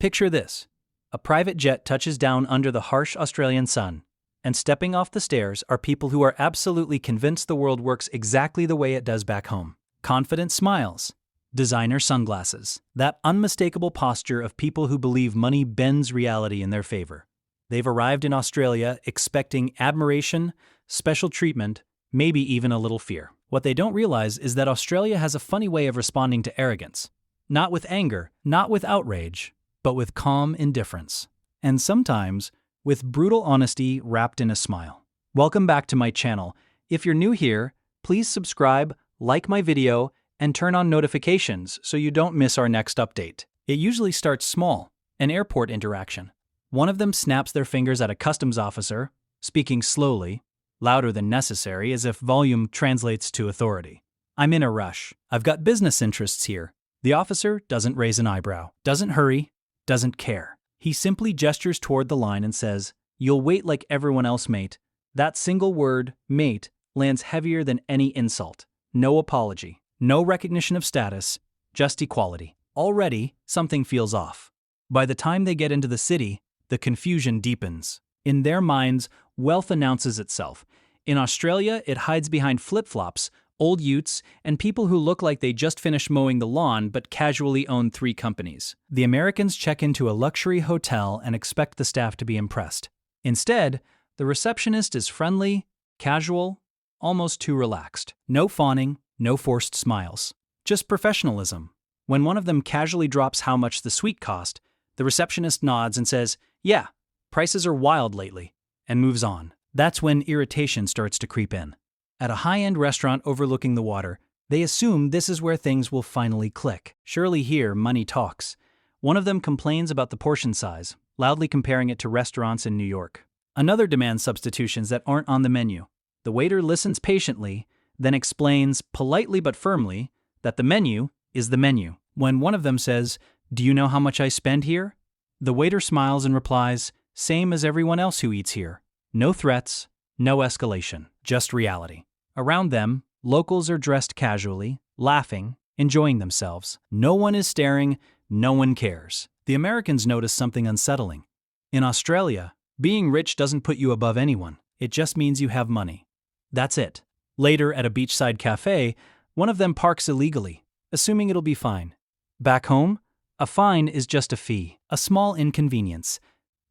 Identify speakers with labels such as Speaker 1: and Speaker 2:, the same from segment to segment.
Speaker 1: Picture this. A private jet touches down under the harsh Australian sun, and stepping off the stairs are people who are absolutely convinced the world works exactly the way it does back home. Confident smiles, designer sunglasses, that unmistakable posture of people who believe money bends reality in their favor. They've arrived in Australia expecting admiration, special treatment, maybe even a little fear. What they don't realize is that Australia has a funny way of responding to arrogance. Not with anger, not with outrage, but with calm indifference. And sometimes, with brutal honesty wrapped in a smile. Welcome back to my channel. If you're new here, please subscribe, like my video, and turn on notifications so you don't miss our next update. It usually starts small, an airport interaction. One of them snaps their fingers at a customs officer, speaking slowly, louder than necessary as if volume translates to authority. "I'm in a rush. I've got business interests here." The officer doesn't raise an eyebrow, doesn't hurry, doesn't care. He simply gestures toward the line and says, "You'll wait like everyone else, mate." That single word, mate, lands heavier than any insult. No apology, no recognition of status, just equality. Already, something feels off. By the time they get into the city, the confusion deepens. In their minds, wealth announces itself. In Australia, it hides behind flip-flops, old utes, and people who look like they just finished mowing the lawn but casually own 3 companies. The Americans check into a luxury hotel and expect the staff to be impressed. Instead, the receptionist is friendly, casual, almost too relaxed. No fawning, no forced smiles. Just professionalism. When one of them casually drops how much the suite cost, the receptionist nods and says, "Yeah, prices are wild lately," and moves on. That's when irritation starts to creep in. At a high-end restaurant overlooking the water, they assume this is where things will finally click. Surely here, money talks. One of them complains about the portion size, loudly comparing it to restaurants in New York. Another demands substitutions that aren't on the menu. The waiter listens patiently, then explains, politely but firmly, that the menu is the menu. When one of them says, "Do you know how much I spend here?" the waiter smiles and replies, "Same as everyone else who eats here." No threats, no escalation, just reality. Around them, locals are dressed casually, laughing, enjoying themselves. No one is staring, no one cares. The Americans notice something unsettling. In Australia, being rich doesn't put you above anyone. It just means you have money. That's it. Later, at a beachside cafe, one of them parks illegally, assuming it'll be fine. Back home, a fine is just a fee, a small inconvenience.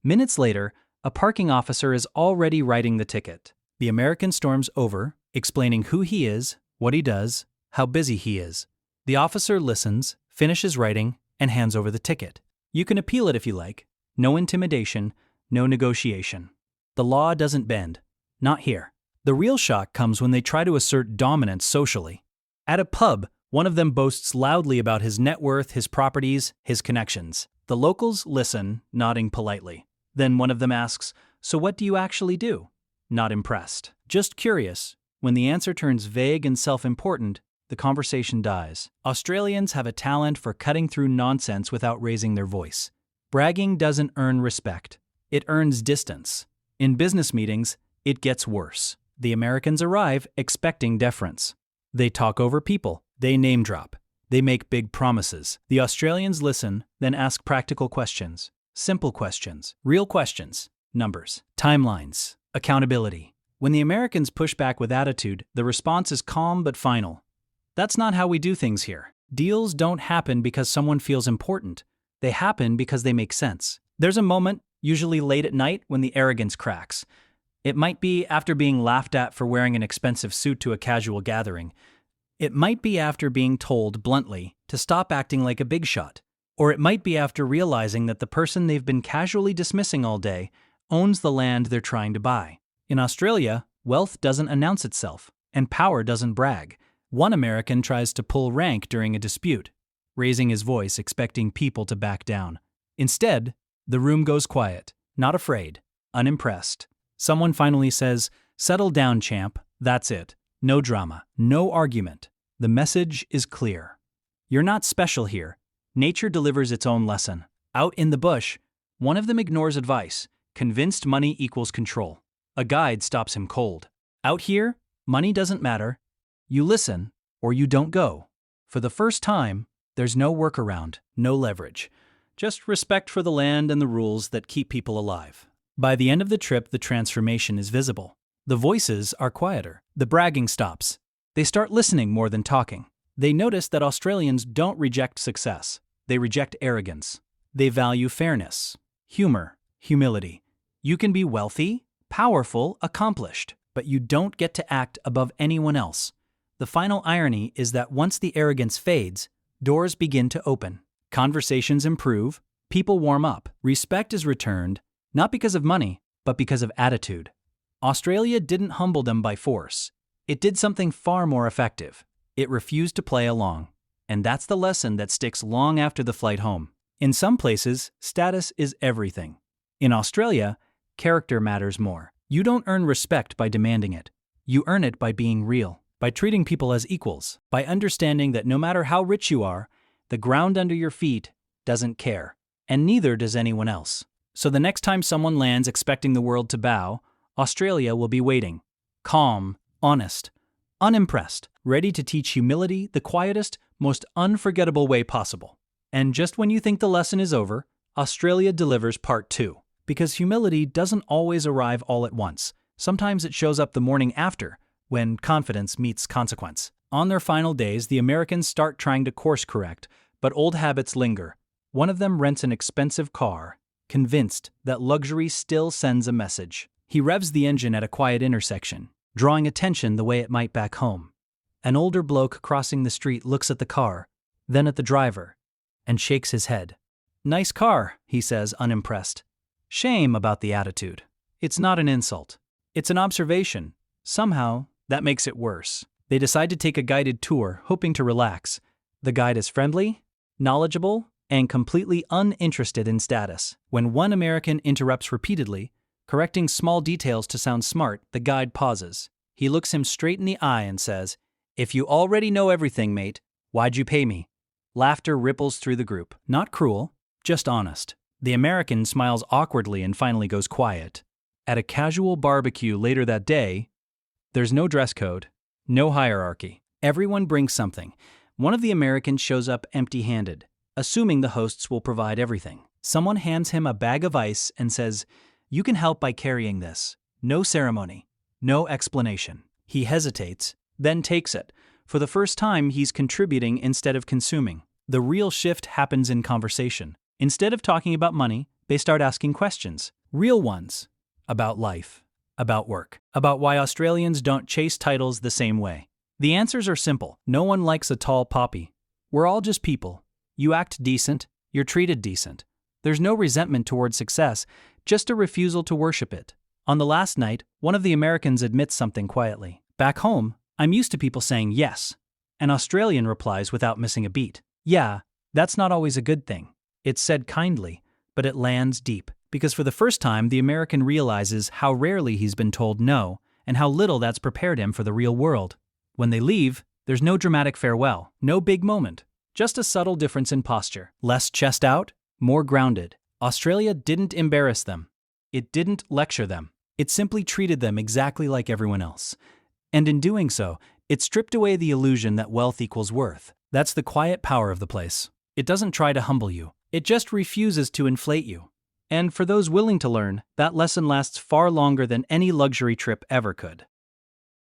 Speaker 1: Minutes later, a parking officer is already writing the ticket. The American storms over, explaining who he is, what he does, how busy he is. The officer listens, finishes writing, and hands over the ticket. You can appeal it if you like. No intimidation, no negotiation. The law doesn't bend. Not here. The real shock comes when they try to assert dominance socially. At a pub, one of them boasts loudly about his net worth, his properties, his connections. The locals listen, nodding politely. Then one of them asks, "So what do you actually do?" Not impressed. Just curious. When the answer turns vague and self-important, the conversation dies. Australians have a talent for cutting through nonsense without raising their voice. Bragging doesn't earn respect. It earns distance. In business meetings, it gets worse. The Americans arrive expecting deference. They talk over people. They name drop. They make big promises. The Australians listen, then ask practical questions. Simple questions. Real questions. Numbers. Timelines. Accountability. When the Americans push back with attitude, the response is calm but final. That's not how we do things here. Deals don't happen because someone feels important. They happen because they make sense. There's a moment, usually late at night, when the arrogance cracks. It might be after being laughed at for wearing an expensive suit to a casual gathering. It might be after being told bluntly to stop acting like a big shot. Or it might be after realizing that the person they've been casually dismissing all day owns the land they're trying to buy. In Australia, wealth doesn't announce itself, and power doesn't brag. One American tries to pull rank during a dispute, raising his voice expecting people to back down. Instead, the room goes quiet, not afraid, unimpressed. Someone finally says, "Settle down, champ, that's it. No drama, no argument. The message is clear. You're not special here. Nature delivers its own lesson." Out in the bush, one of them ignores advice, convinced money equals control. A guide stops him cold. Out here, money doesn't matter. You listen, or you don't go. For the first time, there's no workaround, no leverage. just respect for the land and the rules that keep people alive. By the end of the trip, the transformation is visible. The voices are quieter. The bragging stops. They start listening more than talking. They notice that Australians don't reject success. They reject arrogance. They value fairness, humor, humility. You can be wealthy, powerful, accomplished, but you don't get to act above anyone else. The final irony is that once the arrogance fades, doors begin to open. Conversations improve, people warm up, respect is returned, not because of money, but because of attitude. Australia didn't humble them by force. It did something far more effective. It refused to play along. And that's the lesson that sticks long after the flight home. In some places, status is everything. In Australia, character matters more. You don't earn respect by demanding it. You earn it by being real, by treating people as equals, by understanding that no matter how rich you are, the ground under your feet doesn't care, and neither does anyone else. So the next time someone lands expecting the world to bow, Australia will be waiting, calm, honest, unimpressed, ready to teach humility the quietest, most unforgettable way possible. And just when you think the lesson is over, Australia delivers part 2. Because humility doesn't always arrive all at once. Sometimes it shows up the morning after, when confidence meets consequence. On their final days, the Americans start trying to course correct, but old habits linger. One of them rents an expensive car, convinced that luxury still sends a message. He revs the engine at a quiet intersection, drawing attention the way it might back home. An older bloke crossing the street looks at the car, then at the driver, and shakes his head. "Nice car," he says, unimpressed. Shame about the attitude. It's not an insult. It's an observation. Somehow, that makes it worse. They decide to take a guided tour, hoping to relax. The guide is friendly, knowledgeable, and completely uninterested in status. When one American interrupts repeatedly, correcting small details to sound smart, the guide pauses. He looks him straight in the eye and says, "If you already know everything, mate, why'd you pay me?" Laughter ripples through the group. Not cruel, just honest. The American smiles awkwardly and finally goes quiet. At a casual barbecue later that day, there's no dress code, no hierarchy. Everyone brings something. One of the Americans shows up empty-handed, assuming the hosts will provide everything. Someone hands him a bag of ice and says, "You can help by carrying this." No ceremony, no explanation. He hesitates, then takes it. For the first time, he's contributing instead of consuming. The real shift happens in conversation. Instead of talking about money, they start asking questions. Real ones. About life. About work. About why Australians don't chase titles the same way. The answers are simple. No one likes a tall poppy. We're all just people. You act decent, you're treated decent. There's no resentment toward success, just a refusal to worship it. On the last night, one of the Americans admits something quietly. "Back home, I'm used to people saying yes." An Australian replies without missing a beat. "Yeah, that's not always a good thing." It's said kindly, but it lands deep, because for the first time the American realizes how rarely he's been told no, and how little that's prepared him for the real world. When they leave, there's no dramatic farewell, no big moment, just a subtle difference in posture. Less chest out, more grounded. Australia didn't embarrass them. It didn't lecture them. It simply treated them exactly like everyone else. And in doing so, it stripped away the illusion that wealth equals worth. That's the quiet power of the place. It doesn't try to humble you. It just refuses to inflate you. And for those willing to learn, that lesson lasts far longer than any luxury trip ever could.